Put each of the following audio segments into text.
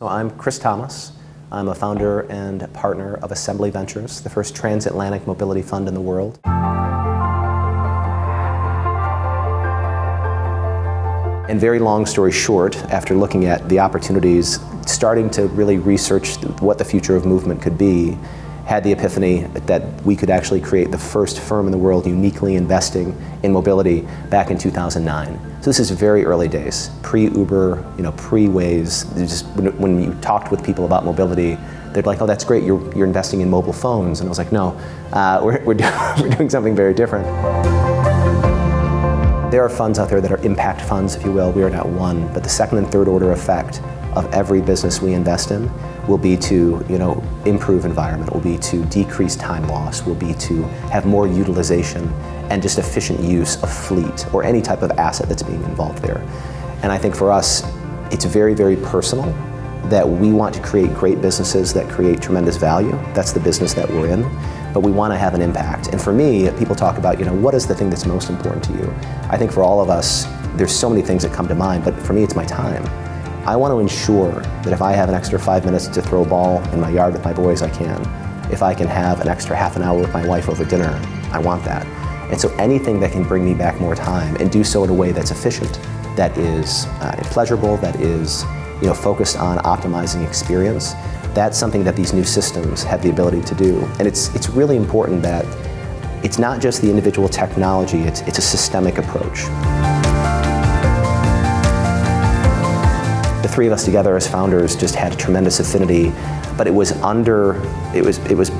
So I'm Chris Thomas. I'm a founder and partner of Assembly Ventures, the first transatlantic mobility fund in the world. And very long story short, after looking at the opportunities, starting to really research what the future of movement could be, had the epiphany that we could actually create the first firm in the world uniquely investing in mobility back in 2009. So this is very early days, pre-Uber, pre-Waze. Just when you talked with people about mobility, they're like, "Oh, that's great. You're investing in mobile phones." And I was like, "No, we're doing something very different." There are funds out there that are impact funds, if you will. We are not one, but the second and third order effect of every business we invest in will be to improve environment, will be to decrease time loss, will be to have more utilization and just efficient use of fleet or any type of asset that's being involved there. And I think for us, it's very, very personal that we want to create great businesses that create tremendous value. That's the business that we're in. But we want to have an impact. And for me, people talk about, what is the thing that's most important to you? I think for all of us, there's so many things that come to mind, but for me, it's my time. I want to ensure that if I have an extra 5 minutes to throw a ball in my yard with my boys, I can. If I can have an extra half an hour with my wife over dinner, I want that. And so anything that can bring me back more time and do so in a way that's efficient, that is pleasurable, that is focused on optimizing experience, that's something that these new systems have the ability to do. And it's really important that it's not just the individual technology, it's a systemic approach. The three of us together as founders just had a tremendous affinity, but it was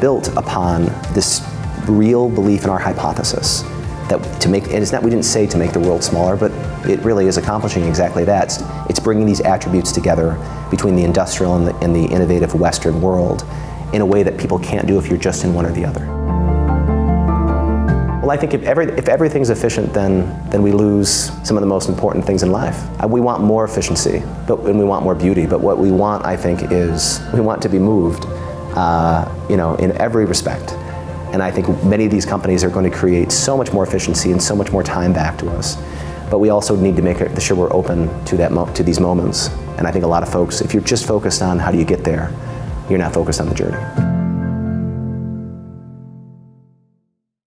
built upon this real belief in our hypothesis that we didn't say to make the world smaller, but it really is accomplishing exactly that. It's bringing these attributes together between the industrial and the innovative Western world in a way that people can't do if you're just in one or the other. Well, I think if everything's efficient, then we lose some of the most important things in life. We want more efficiency, and we want more beauty. But what we want, I think, is we want to be moved, in every respect. And I think many of these companies are going to create so much more efficiency and so much more time back to us. But we also need to make sure we're open to these moments. And I think a lot of folks, if you're just focused on how do you get there, you're not focused on the journey.